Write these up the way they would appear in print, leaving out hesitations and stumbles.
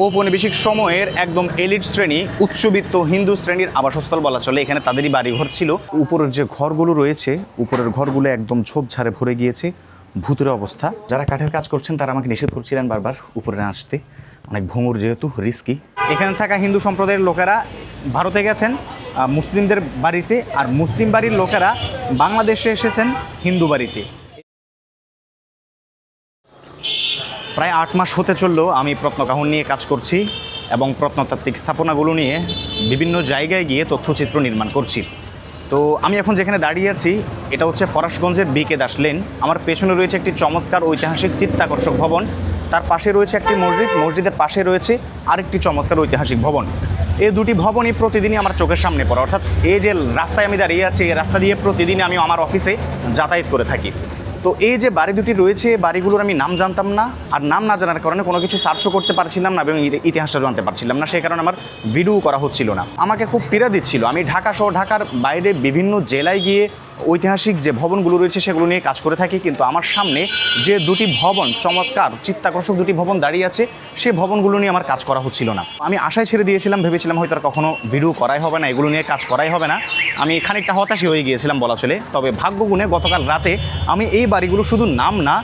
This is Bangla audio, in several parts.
ঔপনিবেশিক সময়ের একদম এলিট শ্রেণী, উচ্চবিত্ত হিন্দু শ্রেণীর আবাসস্থল বলা চলে। এখানে তাদেরই বাড়িঘর ছিল। উপরের যে ঘরগুলো রয়েছে, উপরের ঘরগুলো একদম ঝোপঝাড়ে ভরে গিয়েছে, ভূতের অবস্থা। যারা কাঠের কাজ করছেন তারা আমাকে নিষেধ করছিলেন বারবার উপরে না আসতে, অনেক ভঙ্গুর, যেহেতু রিস্কি। এখানে থাকা হিন্দু সম্প্রদায়ের লোকেরা ভারতে গেছেন মুসলিমদের বাড়িতে, আর মুসলিম বাড়ির লোকেরা বাংলাদেশে এসেছেন হিন্দু বাড়িতে। প্রায় 8 মাস হতে চললো আমি প্রত্নকাহন নিয়ে কাজ করছি এবং প্রত্নতাত্ত্বিক স্থাপনাগুলো নিয়ে বিভিন্ন জায়গায় গিয়ে তথ্যচিত্র নির্মাণ করছি। তো আমি এখন যেখানে দাঁড়িয়ে আছি এটা হচ্ছে ফরাশগঞ্জের বিকে দাস লেন। আমার পেছনে রয়েছে একটি চমৎকার ঐতিহাসিক চিত্তাকর্ষক ভবন, তার পাশে রয়েছে একটি মসজিদ, মসজিদের পাশে রয়েছে আরেকটি চমৎকার ঐতিহাসিক ভবন। এই দুটি ভবনই প্রতিদিনই আমার চোখের সামনে পড়ে, অর্থাৎ এই যে রাস্তায় আমি দাঁড়িয়ে আছি এই রাস্তা দিয়ে প্রতিদিন আমি আমার অফিসে যাতায়াত করে থাকি। তো এই যে বাড়ি দুটি রয়েছে, বাড়িগুলোর আমি নাম জানতাম না, আর নাম না জানার কারণে কোনো কিছু সার্চও করতে পারছিলাম না এবং ইতিহাসটা জানতে পারছিলাম না, সেই কারণে আমার ভিডিও করা হচ্ছিল না। আমাকে খুব পীড়া দিচ্ছিল। আমি ঢাকা সহ ঢাকার বাইরে বিভিন্ন জেলায় গিয়ে ঐতিহাসিক যে ভবনগুলো রয়েছে সেগুলো নিয়ে কাজ করে থাকি, কিন্তু আমার সামনে যে দুটি ভবন, চমৎকার চিত্তাকর্ষক দুটি ভবন দাঁড়িয়ে আছে, সেই ভবনগুলো নিয়ে আমার কাজ করা হচ্ছিল না। আমি আশায় ছেড়ে দিয়েছিলাম, ভেবেছিলাম হয়তো আর কখনো ভিডিও করাই হবে না, এগুলো নিয়ে কাজ করাই হবে না। আমি খানিকটা হতাশই হয়ে গিয়েছিলাম বলা চলে। তবে ভাগ্যগুণে গতকাল রাতে আমি এই বাড়িগুলো শুধু নাম না,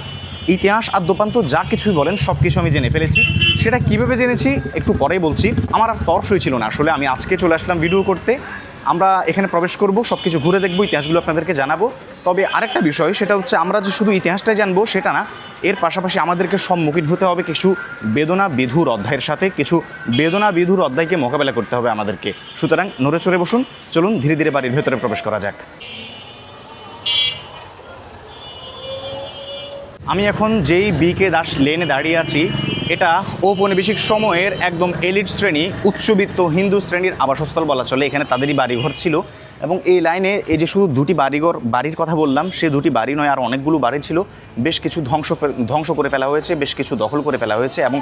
ইতিহাস আদ্যোপান্ত যা কিছুই বলেন সব কিছু আমি জেনে ফেলেছি। সেটা কীভাবে জেনেছি একটু পরেই বলছি। আমার আর তর্স হয়েছিল না আসলে, আমি আজকে চলে আসলাম ভিডিও করতে। আমরা এখানে প্রবেশ করব, সব কিছু ঘুরে দেখবো, ইতিহাসগুলো আপনাদেরকে জানাবো। তবে আরেকটা বিষয়, সেটা হচ্ছে আমরা যে শুধু ইতিহাসটাই জানবো সেটা না, এর পাশাপাশি আমাদেরকে সম্মুখীন হতে হবে কিছু বেদনা বিধুর অধ্যায়ের সাথে, কিছু বেদনা বিধুর অধ্যায়কে মোকাবেলা করতে হবে আমাদেরকে। সুতরাং নড়ে চড়ে বসুন, চলুন ধীরে ধীরে বাড়ির ভেতরে প্রবেশ করা যাক। আমি এখন যেই বিকে দাস লেনে দাঁড়িয়ে আছি এটা ঔপনিবেশিক সময়ের একদম এলিট শ্রেণী, উচ্চবিত্ত হিন্দু শ্রেণীর আবাসস্থল বলা চলে। এখানে তাদেরই বাড়িঘর ছিল এবং এই লাইনে এই যে শুধু দুটি বাড়ির কথা বললাম, সে দুটি বাড়ি নয়, আর অনেকগুলো বাড়ি ছিল। বেশ কিছু ধ্বংস করে ফেলা হয়েছে, বেশ কিছু দখল করে ফেলা হয়েছে এবং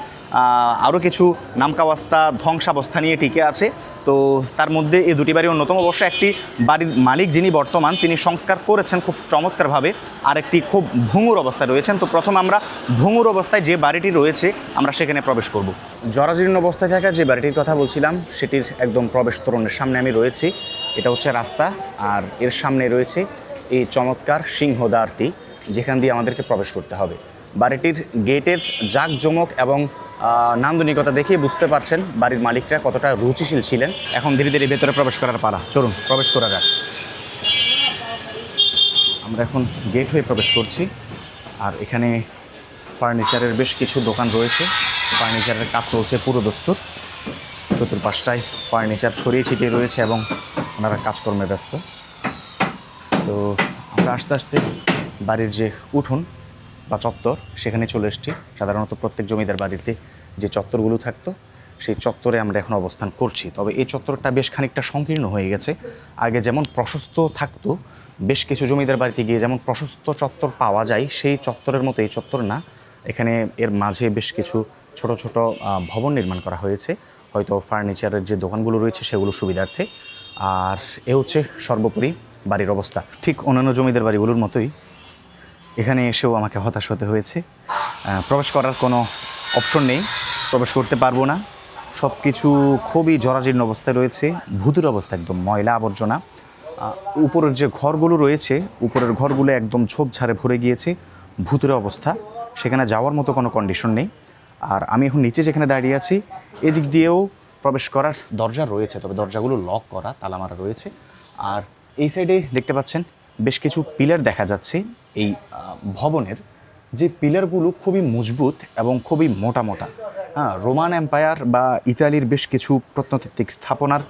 আরও কিছু নামকাওয়াস্তা ধ্বংসাবস্থা নিয়ে টিকে আছে। তো তার মধ্যে এই দুটি বাড়ি অন্যতম। অবশ্য একটি বাড়ির মালিক যিনি বর্তমান, তিনি সংস্কার করেছেন খুব চমৎকারভাবে, আর একটি খুব ভঙ্গুর অবস্থায় রয়েছেন। তো প্রথম আমরা ভঙ্গুর অবস্থায় যে বাড়িটি রয়েছে আমরা সেখানে প্রবেশ করব। জরাজীর্ণ অবস্থায় থাকা যে বাড়িটির কথা বলছিলাম সেটির একদম প্রবেশ তোরণের সামনে আমি রয়েছি। এটা হচ্ছে রাস্তা, আর এর সামনে রয়েছে এই চমৎকার সিংহদ্বারটি, যেখান দিয়ে আমাদেরকে প্রবেশ করতে হবে। বাড়িটির গেটের জাঁকজমক এবং নান্দনিকতা দেখে বুঝতে পারছেন বাড়ির মালিকরা কতটা রুচিশীল ছিলেন। এখন ধীরে ধীরে ভেতরে প্রবেশ করার পালা, চলুন প্রবেশ করা যাক। আমরা এখন গেট হয়ে প্রবেশ করছি, আর এখানে ফার্নিচারের বেশ কিছু দোকান রয়েছে। ফার্নিচারের কাজ চলছে পুরো দস্তুর, চতুর্পাশটায় ফার্নিচার ছড়িয়ে ছিটিয়ে রয়েছে এবং ওনারা কাজকর্মে ব্যস্ত। তো আমরা আস্তে আস্তে বাড়ির যে উঠোন বা চত্বর সেখানে চলে এসেছি। সাধারণত প্রত্যেক জমিদার বাড়িতে যে চত্বরগুলো থাকতো সেই চত্বরে আমরা এখন অবস্থান করছি। তবে এই চত্বরটা বেশ খানিকটা সংকীর্ণ হয়ে গেছে। আগে যেমন প্রশস্ত থাকতো, বেশ কিছু জমিদার বাড়িতে গিয়ে যেমন প্রশস্ত চত্বর পাওয়া যায়, সেই চত্বরের মতো এই চত্বর না। এখানে এর মাঝে বেশ কিছু ছোট ছোট ভবন নির্মাণ করা হয়েছে, হয়তো ফার্নিচারের যে দোকানগুলো রয়েছে সেগুলো সুবিধার্থে। আর এ হচ্ছে সর্বোপরি বাড়ির অবস্থা। ঠিক অন্যান্য জমিদার বাড়িগুলোর মতোই এখানে এসেও আমাকে হতাশ হতে হয়েছে। প্রবেশ করার কোনো অপশন নেই, প্রবেশ করতে পারবো না। সব কিছু খুবই জরাজীর্ণ অবস্থায় রয়েছে, ভূতের অবস্থা, একদম ময়লা আবর্জনা। উপরের যে ঘরগুলো রয়েছে, উপরের ঘরগুলো একদম ঝোপঝাড়ে ভরে গিয়েছে, ভূতের অবস্থা। সেখানে যাওয়ার মতো কোনো কন্ডিশন নেই। আর আমি এখন নিচে যেখানে দাঁড়িয়ে আছি এদিক দিয়েও প্রবেশ করার দরজা রয়েছে, তবে দরজাগুলো লক করা, তালা মারা রয়েছে। আর এই সাইডে দেখতে পাচ্ছেন বেশ কিছু পিলার দেখা যাচ্ছে। এই ভবনের যে পিলারগুলো খুবই মজবুত এবং খুবই মোটা মোটা। রোমান এম্পায়ার বা ইতালির বেশ কিছু প্রত্নতাত্ত্বিক স্থাপনার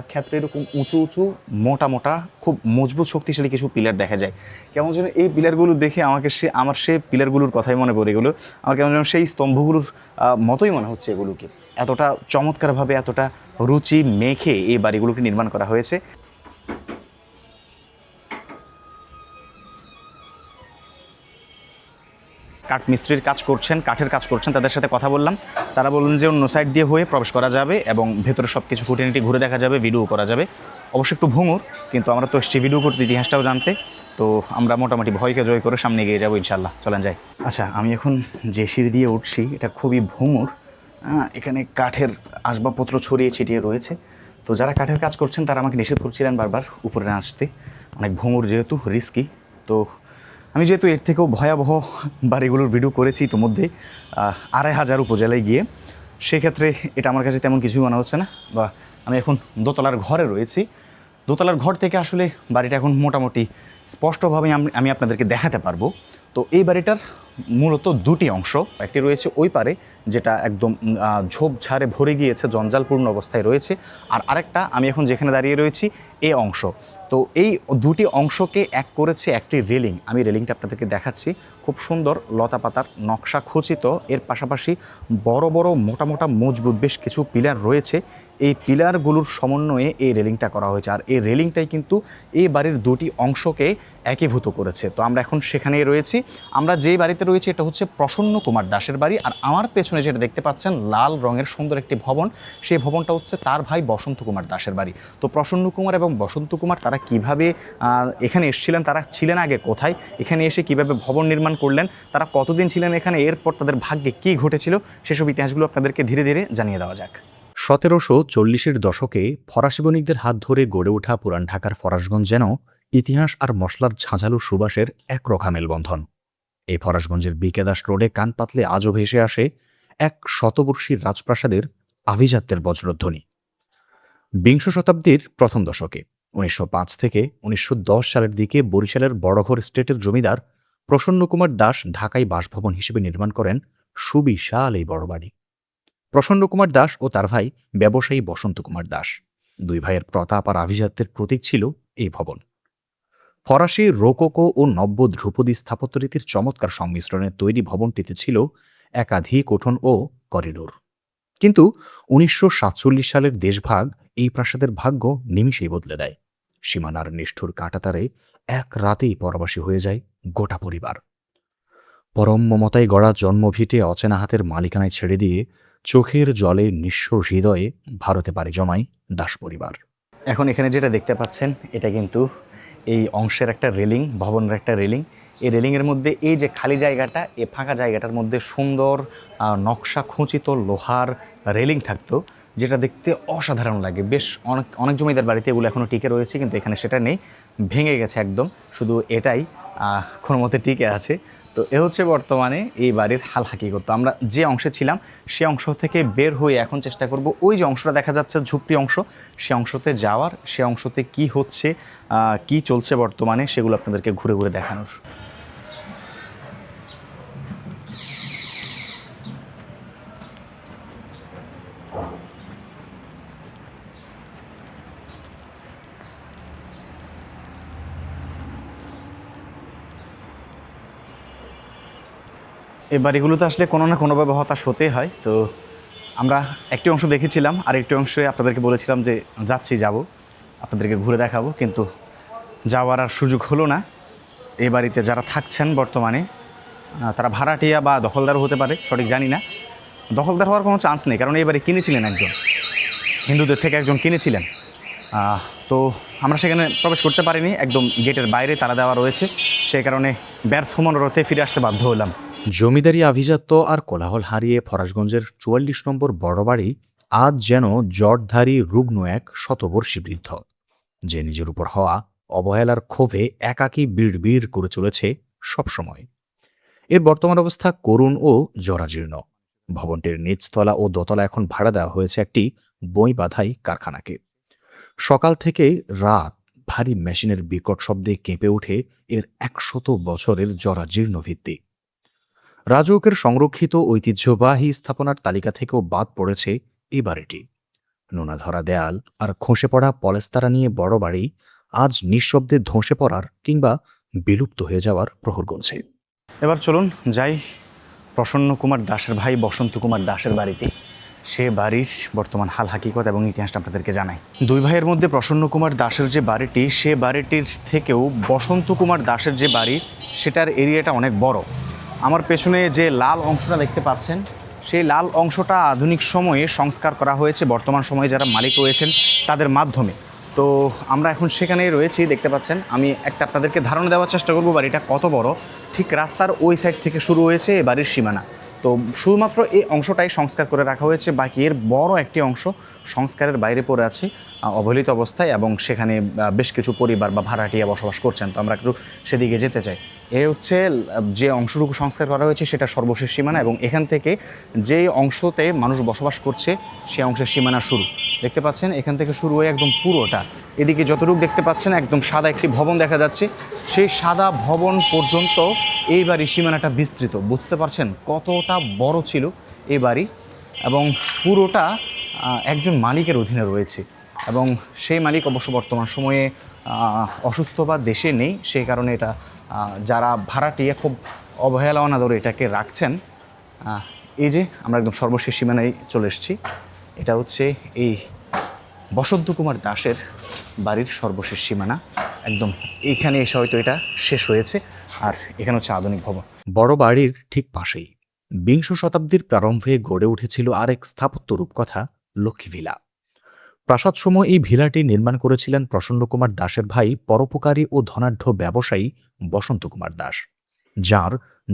ক্ষেত্রে এরকম উঁচু উঁচু মোটা মোটা খুব মজবুত শক্তিশালী কিছু পিলার দেখা যায়। কেমন যেন এই পিলারগুলো দেখে আমার সে পিলারগুলোর কথাই মনে পড়ে। এগুলো আমার কেমন যেন সেই স্তম্ভগুলোর মতোই মনে হচ্ছে। এগুলোকে এতটা চমৎকারভাবে, এতটা রুচি মেখে এই বাড়িগুলোকে নির্মাণ করা হয়েছে। কাঠ মিস্ত্রির কাজ করছেন, কাঠের কাজ করছেন, তাদের সাথে কথা বললাম। তারা বললেন যে অন্য সাইড দিয়ে হয়ে প্রবেশ করা যাবে এবং ভেতরে সব কিছু খুঁটিনাটি ঘুরে দেখা যাবে, ভিডিও করা যাবে। অবশ্য একটু ভঙ্গুর, কিন্তু আমরা তো এসছি ভিডিও করতে, ইতিহাসটাও জানতে। তো আমরা মোটামুটি ভয়কে জয় করে সামনে এগিয়ে যাবো ইনশাল্লাহ। চলেন যাই। আচ্ছা, আমি এখন যে সিঁড়ি দিয়ে উঠছি এটা খুবই ভঙ্গুর, এখানে কাঠের আসবাবপত্র ছড়িয়ে ছিটিয়ে রয়েছে। তো যারা কাঠের কাজ করছেন তারা আমাকে নিষেধ করছিলেন বারবার উপরে না আসতে, অনেক ভঙ্গুর যেহেতু রিস্কি। তো আমি যেহেতু এর থেকেও ভয়াবহ বাড়িগুলোর ভিডিও করেছি ইতোমধ্যে 2500 উপজেলায় গিয়ে, সেক্ষেত্রে এটা আমার কাছে তেমন কিছুই মনে হচ্ছে না। বা আমি এখন দোতলার ঘরে রয়েছি, দোতলার ঘর থেকে আসলে বাড়িটা এখন মোটামুটি স্পষ্টভাবে আমি আপনাদেরকে দেখাতে পারবো। তো এই বাড়িটার মূলত দুটি অংশ, একটি রয়েছে ওই পারে যেটা একদম ঝোপঝাড়ে ভরে গিয়েছে, জঞ্জালপূর্ণ অবস্থায় রয়েছে, আর আরেকটা আমি এখন যেখানে দাঁড়িয়ে রয়েছি এই অংশ। তো এই দুটি অংশকে এক করেছে একটি রেলিং। আমি রেলিংটা আপনাদেরকে দেখাচ্ছি, খুব সুন্দর লতা পাতার নকশা খচিত, এর পাশাপাশি বড় বড় মোটা মোটা মজবুত বেশ কিছু পিলার রয়েছে। এই পিলারগুলোর সমন্বয়ে এই রেলিংটা করা হয়েছে, আর এই রেলিংটাই কিন্তু এই বাড়ির দুটি অংশকে একীভূত করেছে। তো আমরা এখন সেখানেই রয়েছি। আমরা যেই বাড়িতে রয়েছি এটা হচ্ছে প্রসন্ন কুমার দাসের বাড়ি, আর আমার পেছনে যেটা দেখতে পাচ্ছেন লাল রঙের সুন্দর একটি ভবন, সেই ভবনটা হচ্ছে তার ভাই বসন্ত কুমার দাসের বাড়ি। তো প্রসন্ন কুমার এবং বসন্ত কুমার তারা কিভাবে এখানে এসেছিলেন, তারা ছিলেন আগে কোথায়, এখানে এসে কিভাবে ভবন নির্মাণ করলেন, তারা কতদিন ছিলেন এখানে, এরপর তাদের ভাগ্যে কী ঘটেছিল, সেসব ইতিহাসগুলো আপনাদেরকে ধীরে ধীরে জানিয়ে দেওয়া যাক। 1740-এর দশকে ফরাসি বণিকদের হাত ধরে গড়ে ওঠা পুরান ঢাকার ফরাসগঞ্জ যেন ইতিহাস আর মশলার ঝাঁঝালো সুবাসের একরোখা মেলবন্ধন। এই ফরাসগঞ্জের বিকেদাস রোডে কান পাতলে আজও ভেসে আসে এক শতবর্ষী রাজপ্রাসাদের আভিজাত্যের বজ্রধ্বনি। বিংশ শতাব্দীর প্রথম দশকে 1905 থেকে 1910 সালের দিকে বরিশালের বড়ঘর স্টেটের জমিদার প্রসন্ন কুমার দাস ঢাকায় বাসভবন হিসেবে নির্মাণ করেন সুবিশাল এই বড় বাড়ি। প্রসন্ন কুমার দাস ও তার ভাই ব্যবসায়ী বসন্ত কুমার দাস, দুই ভাইয়ের প্রতাপ আর আভিজাত্যের প্রতীক ছিল এই ভবন। ফরাসি রোকোকো ও নব্য ধ্রুপদী স্থাপত্যরীতির চমৎকার সংমিশ্রণে তৈরি ভবনটিতে ছিল একাধিক উঠোন ও করিডোর। কিন্তু 1947 সালের দেশভাগ এই প্রাসাদের ভাগ্য নিমিষেই বদলে দেয়। সীমানার নিষ্ঠুর কাঁটাতারে এক রাতেই পরবাসী হয়ে যায় গোটা পরিবার। পরম মমতায় গড়া জন্মভিটে অচেনা হাতের মালিকানায় ছেড়ে দিয়ে চোখের জলে নিঃস্ব হৃদয়ে ভারতে পাড়ি জমায় দাস পরিবার। এখন এখানে যেটা দেখতে পাচ্ছেন এটা কিন্তু এই অংশের একটা রেলিং, ভবনের একটা রেলিং। এই রেলিংয়ের মধ্যে এই যে খালি জায়গাটা, এই ফাঁকা জায়গাটার মধ্যে সুন্দর নকশা খচিত লোহার রেলিং থাকতো, যেটা দেখতে অসাধারণ লাগে। বেশ অনেক অনেক জমিদার বাড়িতে এগুলো এখনও টিকে রয়েছে, কিন্তু এখানে সেটা নেই, ভেঙে গেছে একদম, শুধু এটাই কোনো মতে টিকে আছে। তো এ হচ্ছে বর্তমানে এই বাড়ির হাল হাকিকত। আমরা যে অংশে ছিলাম সে অংশ থেকে বের হয়ে এখন চেষ্টা করব ওই যে অংশটা দেখা যাচ্ছে ঝুপড়ি অংশ, সে অংশতে যাওয়ার, সে অংশতে কি হচ্ছে, কি চলছে বর্তমানে, সেগুলো আপনাদেরকে ঘুরে ঘুরে দেখানোর। এই বাড়িগুলোতে আসলে কোনো না কোনোভাবে হতাশ হতেই হয়। তো আমরা একটি অংশ দেখেছিলাম, আর একটি অংশে আপনাদেরকে বলেছিলাম যে যাব, আপনাদেরকে ঘুরে দেখাবো, কিন্তু যাওয়ার আর সুযোগ হলো না। এই বাড়িতে যারা থাকছেন বর্তমানে তারা ভাড়াটিয়া বা দখলদারও হতে পারে, সঠিক জানি না। দখলদার হওয়ার কোনো চান্স নেই, কারণ এই বাড়ি কিনেছিলেন একজন, হিন্দুদের থেকে একজন কিনেছিলেন। তো আমরা সেখানে প্রবেশ করতে পারিনি, একদম গেটের বাইরে তালা দেওয়া রয়েছে, সেই কারণে ব্যর্থ মনোরথে ফিরে আসতে বাধ্য হলাম। জমিদারি আভিজাত্য আর কোলাহল হারিয়ে ফরাসগঞ্জের 44 নম্বর বড় বাড়ি আজ যেন জটধারী রুগ্ন এক শতবর্ষী বৃদ্ধ, যে নিজের উপর হওয়া অবহেলার ক্ষোভে একাকী বিড় করে চলেছে সবসময়। এর বর্তমান অবস্থা করুণ ও জরাজীর্ণ। ভবনটির নিচতলা ও দোতলা এখন ভাড়া দেওয়া হয়েছে একটি বই বাঁধাই কারখানাকে। সকাল থেকে রাত ভারী মেশিনের বিকট শব্দে কেঁপে ওঠে এর 100 বছরের জরাজীর্ণ ভিত্তি। রাজউকের সংরক্ষিত ঐতিহ্যবাহী স্থাপনার তালিকা থেকেও বাদ পড়েছে এই বাড়িটি। নোনাধরা দেয়াল আর খসে পড়া পলেস্তারা নিয়ে বড় বাড়ি আজ নিঃশব্দে ধসে পড়ার কিংবা বিলুপ্ত হয়ে যাওয়ার প্রহর গুনছে। এবার চলুন যাই প্রসন্ন কুমার দাসের ভাই বসন্ত কুমার দাসের বাড়িতে, সে বাড়ির বর্তমান হাল হাকিকত এবং ইতিহাসটা আপনাদেরকে জানাই। দুই ভাইয়ের মধ্যে প্রসন্ন কুমার দাসের যে বাড়িটি, সে বাড়িটির থেকেও বসন্ত কুমার দাসের যে বাড়ি, সেটার এরিয়াটা অনেক বড়। আমার পেছনে যে লাল অংশটা দেখতে পাচ্ছেন, সেই লাল অংশটা আধুনিক সময়ে সংস্কার করা হয়েছে বর্তমান সময়ে যারা মালিক রয়েছেন তাদের মাধ্যমে। তো আমরা এখন সেখানেই রয়েছি, দেখতে পাচ্ছেন। আমি একটা আপনাদেরকে ধারণা দেওয়ার চেষ্টা করব বাড়িটা কত বড়। ঠিক রাস্তার ওই সাইড থেকে শুরু হয়েছে এই বাড়ির সীমানা। তো তো শুধুমাত্র এই অংশটাই সংস্কার করে রাখা হয়েছে, বাকি এর বড় একটি অংশ সংস্কারের বাইরে পড়ে আছে অবহেলিত অবস্থায়, এবং সেখানে বেশ কিছু পরিবার বা ভাড়াটিয়া বসবাস করছেন। তো আমরা একটু সেদিকে যেতে চাই। এ হচ্ছে যে অংশটুকু সংস্কার করা হয়েছে সেটা সর্বশেষ সীমানা, এবং এখান থেকে যে অংশতে মানুষ বসবাস করছে সে অংশের সীমানা শুরু দেখতে পাচ্ছেন। এখান থেকে শুরু হয়ে একদম পুরোটা এদিকে যতটুকু দেখতে পাচ্ছেন একদম সাদা একটি ভবন দেখা যাচ্ছে, সেই সাদা ভবন পর্যন্ত এই বাড়ির সীমানাটা বিস্তৃত। বুঝতে পারছেন কতটা বড় ছিল এই বাড়ি, এবং পুরোটা একজন মালিকের অধীনে রয়েছে, এবং সেই মালিক অবশ্য বর্তমান সময়ে অসুস্থ বা দেশে নেই। সেই কারণে এটা যারা ভাড়াটিয়া খুব অবহেলা অনাদরে এটাকে রাখছেন। এই যে আমরা একদম সর্বশেষ সীমানায় চলে এসেছি। এটা হচ্ছে এই বসন্ত কুমার দাসের বাড়ির সর্বশেষ সীমানা। একদম এইখানে এসে হয়তো এটা শেষ হয়েছে, আর এখানে হচ্ছে আধুনিক ভবন। বড় বাড়ির ঠিক পাশেই বিংশ শতাব্দীর প্রারম্ভে গড়ে উঠেছিল আরেক স্থাপত্য রূপকথা লক্ষ্মী ভিলা। প্রাসাদসমূহ এই ভিলাটি নির্মাণ করেছিলেন প্রসন্ন কুমার দাসের ভাই পরোপকারী ও ধনাঢ্য ব্যবসায়ী বসন্ত কুমার দাস, যার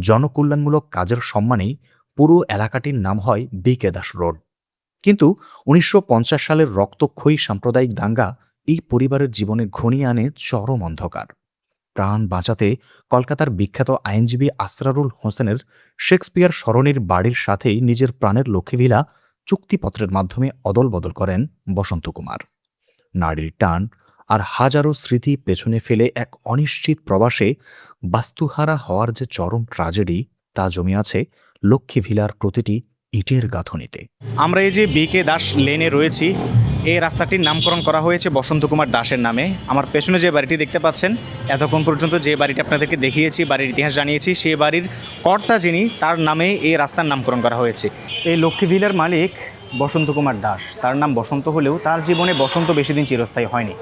জনকল্যাণমূলক কাজের সম্মানেই পুরো এলাকাটির নাম হয় বিকে দাস রোড। কিন্তু ১৯৫০ সালের রক্তক্ষয়ী সাম্প্রদায়িক দাঙ্গা এই পরিবারের জীবনে ঘনিয়ে আনে চরম অন্ধকার। প্রাণ বাঁচাতে কলকাতার বিখ্যাত আইনজীবী আসরারুল হোসেনের শেক্সপিয়ার সরণির বাড়ির সাথেই নিজের প্রাণের লক্ষ্মী ভিলা চুক্তিপত্রের মাধ্যমে অদলবদল করেন বসন্ত কুমার। নারীর টান আর হাজারো স্মৃতি পেছনে ফেলে এক অনিশ্চিত প্রবাসে বাস্তুহারা হওয়ার যে চরম ট্র্যাজেডি তা জমে আছে লক্ষ্মী ভিলার প্রতিটি ইটের গাঁথনিতে। আমরা এই যে বিকে দাস লেনে রয়েছি, এই রাস্তাটির নামকরণ করা হয়েছে বসন্ত কুমার দাসের নামে। আমার পেছনে যে বাড়িটি দেখতে পাচ্ছেন, এতক্ষণ পর্যন্ত যে বাড়িটি আপনাদেরকে দেখিয়েছি, বাড়ির ইতিহাস জানিয়েছি, সেই বাড়ির কর্তা যিনি তার নামে এই রাস্তার নামকরণ করা হয়েছে। এই লক্ষ্মী ভিলার মালিক বসন্ত কুমার দাস। তার নাম বসন্ত হলেও তার জীবনে বসন্ত বেশি দিন চিরস্থায়ী হয়নি।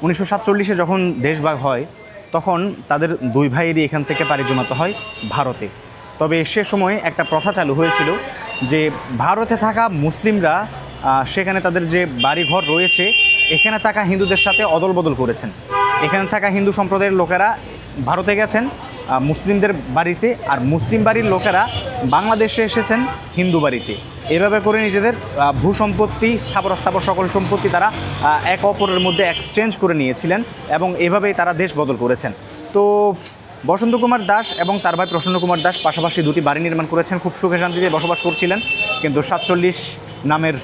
১৯৪৭-এ যখন দেশভাগ হয় তখন তাদের দুই ভাইয়েরই এখান থেকে পাড়ি জমাতে হয় ভারতে। তবে সে সময় একটা প্রথা চালু হয়েছিল যে ভারতে থাকা মুসলিমরা সেখানে তাদের যে বাড়িঘর রয়েছে এখানে থাকা হিন্দুদের সাথে অদল বদল করেছেন। এখানে থাকা হিন্দু সম্প্রদায়ের লোকেরা ভারতে গেছেন মুসলিমদের বাড়িতে, আর মুসলিম বাড়ির লোকেরা বাংলাদেশে এসেছেন হিন্দু বাড়িতে। এভাবে করে নিজেদের ভূ সম্পত্তি, স্থাবর সকল সম্পত্তি তারা এক অপরের মধ্যে এক্সচেঞ্জ করে নিয়েছিলেন, এবং এভাবেই তারা দেশ বদল করেছেন। তো বসন্ত কুমার দাস এবং তার ভাই প্রসন্ন কুমার দাস পাশাপাশি দুটি বাড়ি নির্মাণ করেছেন, খুব সুখে শান্তিতে বসবাস করছিলেন। কিন্তু ৪৭ নামের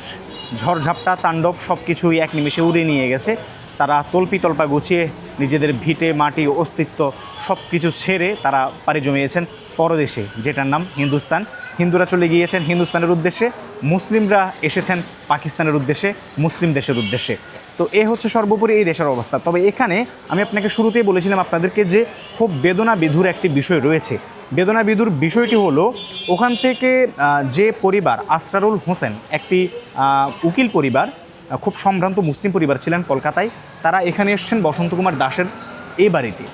ঝড়ঝাপটা, তাণ্ডব সব কিছুই এক নিমেষে উড়িয়ে নিয়ে গেছে। তারা তল্পা গুছিয়ে নিজেদের ভিটে মাটি অস্তিত্ব সব কিছু ছেড়ে তারা পাড়ি জমিয়েছেন পরদেশে, যেটার নাম হিন্দুস্তান। হিন্দুরা চলে গিয়েছেন হিন্দুস্তানের উদ্দেশ্যে, মুসলিমরা এসেছেন পাকিস্তানের উদ্দেশ্যে, মুসলিম দেশের উদ্দেশ্যে। তো এ হচ্ছে সর্বোপরি এই দেশের অবস্থা। তবে এখানে আমি আপনাকে শুরুতেই বলেছিলাম আপনাদেরকে যে খুব বেদনা বিধুর একটি বিষয় রয়েছে। বেদনা বিধুর বিষয়টি হলো, ওখান থেকে যে পরিবার আসরারুল হোসেন, একটি উকিল পরিবার, খুব সম্ভ্রান্ত মুসলিম পরিবার ছিলেন কলকাতায়, তারা এখানে এসেছেন বসন্ত কুমার দাসের এই বাড়িতে।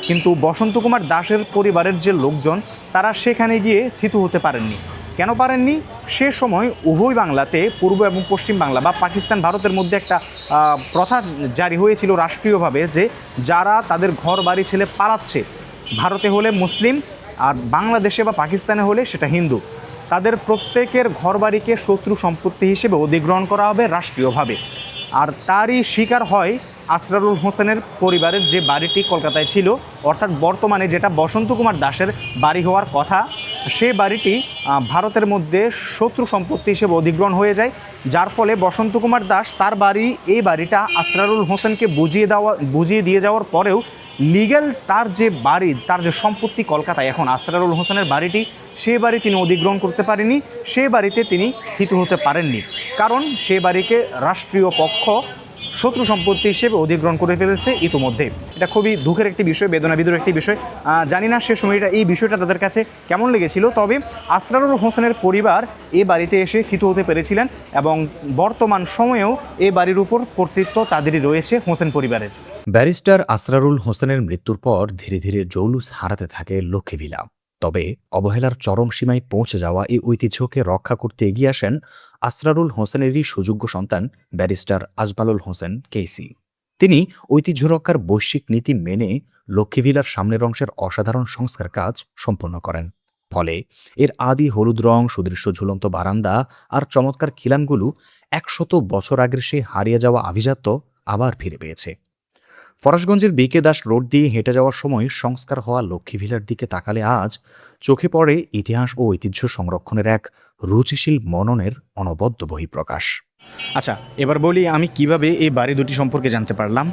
কিন্তু বসন্ত কুমার দাসের পরিবারের যে লোকজন তারা সেখানে গিয়ে থিতু হতে পারেননি। কেন পারেননি? সে সময় উভয় বাংলাতে, পূর্ব এবং পশ্চিম বাংলা বা পাকিস্তান ভারতের মধ্যে একটা প্রথা জারি হয়েছিল রাষ্ট্রীয়ভাবে, যে যারা তাদের ঘর বাড়ি ছেড়ে পালাচ্ছে, ভারতে হলে মুসলিম আর বাংলাদেশে বা পাকিস্তানে হলে সেটা হিন্দু, তাদের প্রত্যেকের ঘরবাড়িকে শত্রু সম্পত্তি হিসেবে অধিগ্রহণ করা হবে রাষ্ট্রীয়ভাবে। আর তারই শিকার হয় আসরারুল হোসেনের পরিবারের যে বাড়িটি কলকাতায় ছিল, অর্থাৎ বর্তমানে যেটা বসন্ত কুমার দাসের বাড়ি হওয়ার কথা, সে বাড়িটি ভারতের মধ্যে শত্রু সম্পত্তি হিসেবে অধিগ্রহণ হয়ে যায়। যার ফলে বসন্ত কুমার দাস তার বাড়ি, এই বাড়িটা আসরারুল হোসেনকে বুঝিয়ে দিয়ে যাওয়ার পরেও লিগ্যাল তার যে বাড়ি, তার যে সম্পত্তি কলকাতায়, এখন আসরারুল হোসেনের বাড়িটি, সে বাড়ি তিনি অধিগ্রহণ করতে পারেননি, সে বাড়িতে তিনি থিতু হতে পারেননি, কারণ সে বাড়িকে রাষ্ট্রীয় পক্ষ শত্রু সম্পত্তি হিসেবে অধিগ্রহণ করে ফেলেছে ইতিমধ্যে। এটা খুবই দুঃখের একটি বিষয়, বেদনাবিধুর একটি বিষয়। জানি না সে সময়টা এই বিষয়টা তাদের কাছে কেমন লেগেছিল। তবে আসরারুল হোসেনের পরিবার এ বাড়িতে এসে থিতু হতে পেরেছিলেন, এবং বর্তমান সময়েও এ বাড়ির উপর কর্তৃত্ব তাদেরই রয়েছে, হোসেন পরিবারের। ব্যারিস্টার আসরারুল হোসেনের মৃত্যুর পর ধীরে ধীরে জৌলুস হারাতে থাকে লক্ষ্মী ভিলা। তবে অবহেলার চরম সীমায় পৌঁছে যাওয়া এই ঐতিহ্যকে রক্ষা করতে এগিয়ে আসেন আসরারুল হোসেনেরই সুযোগ্য সন্তান ব্যারিস্টার আজমালুল হোসেন কেসি। তিনি ঐতিহ্য রক্ষার বৈশ্বিক নীতি মেনে লক্ষ্মী ভিলার সামনের অংশের অসাধারণ সংস্কার কাজ সম্পন্ন করেন। ফলে এর আদি হলুদ রং, সুদৃশ্য ঝুলন্ত বারান্দা আর চমৎকার খিলানগুলো ১০০ বছর আগের সেই হারিয়ে যাওয়া আভিজাত্য আবার ফিরে পেয়েছে। ফরাশগঞ্জের বিকে দাস রোড দিয়ে হেঁটে যাওয়ার সময় সংস্কার হওয়া লক্ষ্মী ভিলার দিকে তাকালে আজ চোখে পড়ে ইতিহাস ও ঐতিহ্য সংরক্ষণের এক রুচিশীল মননের অনবদ্য বহিঃপ্রকাশ। আচ্ছা, এবার বলি আমি কিভাবে এই বাড়ি দুটি সম্পর্কে জানতে পারলাম।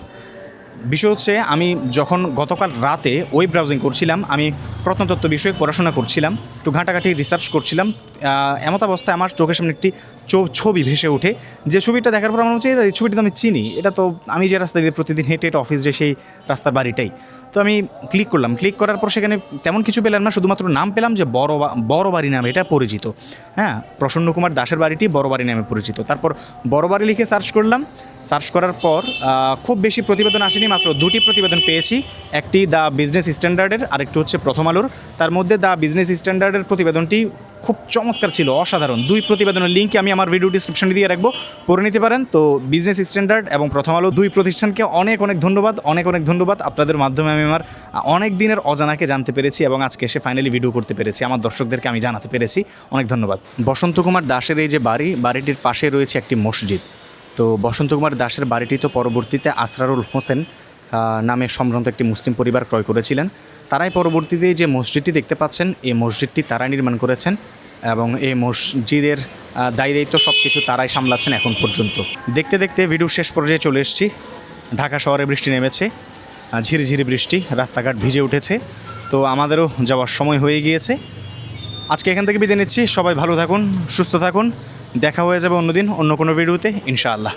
বিষয় হচ্ছে, আমি যখন গতকাল রাতে ওয়েব ব্রাউজিং করছিলাম, আমি প্রত্নতত্ত্ব বিষয়ে পড়াশোনা করছিলাম, একটু ঘাঁটাঘাঁটি রিসার্চ করছিলাম, এমত অবস্থায় আমার চোখের সামনে একটি ছবি ভেসে ওঠে। যে ছবিটা দেখার পর আমার হচ্ছে এই ছবিটা তো আমি চিনি, এটা তো আমি যে রাস্তা দিয়ে প্রতিদিন হেঁটে হেঁটে অফিস যে সেই রাস্তার বাড়িটাই। তো আমি ক্লিক করলাম, ক্লিক করার পর সেখানে তেমন কিছু পেলাম না, শুধুমাত্র নাম পেলাম যে বড় বাড়ি নামে এটা পরিচিত। হ্যাঁ, প্রসন্ন কুমার দাসের বাড়িটি বড় বাড়ি নামে পরিচিত। তারপর বড় বাড়ি লিখে সার্চ করলাম, সার্চ করার পর খুব বেশি প্রতিবেদন আসেনি, মাত্র 2টি প্রতিবেদন পেয়েছি। একটি দ্য বিজনেস স্ট্যান্ডার্ডের, আরেকটি হচ্ছে প্রথম আলোর। তার মধ্যে দ্য বিজনেস স্ট্যান্ডার্ডের প্রতিবেদনটি খুব চমৎকার ছিল, অসাধারণ। 2 প্রতিবেদনের লিঙ্ক আমি আমার ভিডিও ডিসক্রিপশনে দিয়ে রাখবো, পড়ে নিতে পারেন। তো বিজনেস স্ট্যান্ডার্ড এবং প্রথম আলো 2 প্রতিষ্ঠানকে অনেক ধন্যবাদ, অনেক ধন্যবাদ। আপনাদের মাধ্যমে আমি আমার অনেক দিনের অজানাকে জানতে পেরেছি এবং আজকে এসে ফাইনালি ভিডিও করতে পেরেছি, আমার দর্শকদেরকে আমি জানাতে পেরেছি। অনেক ধন্যবাদ। বসন্ত কুমার দাসের এই যে বাড়িটির পাশে রয়েছে একটি মসজিদ। তো বসন্ত কুমার দাসের বাড়িটি তো পরবর্তীতে আসরারুল হোসেন নামে সম্ভ্রান্ত একটি মুসলিম পরিবার ক্রয় করেছিলেন। তারাই পরবর্তীতে যে মসজিদটি দেখতে পাচ্ছেন, এই মসজিদটি তারাই নির্মাণ করেছেন এবং এই মসজিদের দায়িত্ব সব কিছু তারাই সামলাচ্ছেন এখন পর্যন্ত। দেখতে দেখতে ভিডিও শেষ পর্যায়ে চলে এসেছি। ঢাকা শহরে বৃষ্টি নেমেছে, ঝিরিঝিরি বৃষ্টি, রাস্তাঘাট ভিজে উঠেছে। তো আমাদেরও যাওয়ার সময় হয়ে গিয়েছে। আজকে এখান থেকে বিদায় নিচ্ছি। সবাই ভালো থাকুন, সুস্থ থাকুন। দেখা হয়ে যাবে অন্যদিন অন্য কোনো ভিডিওতে ইনশাআল্লাহ।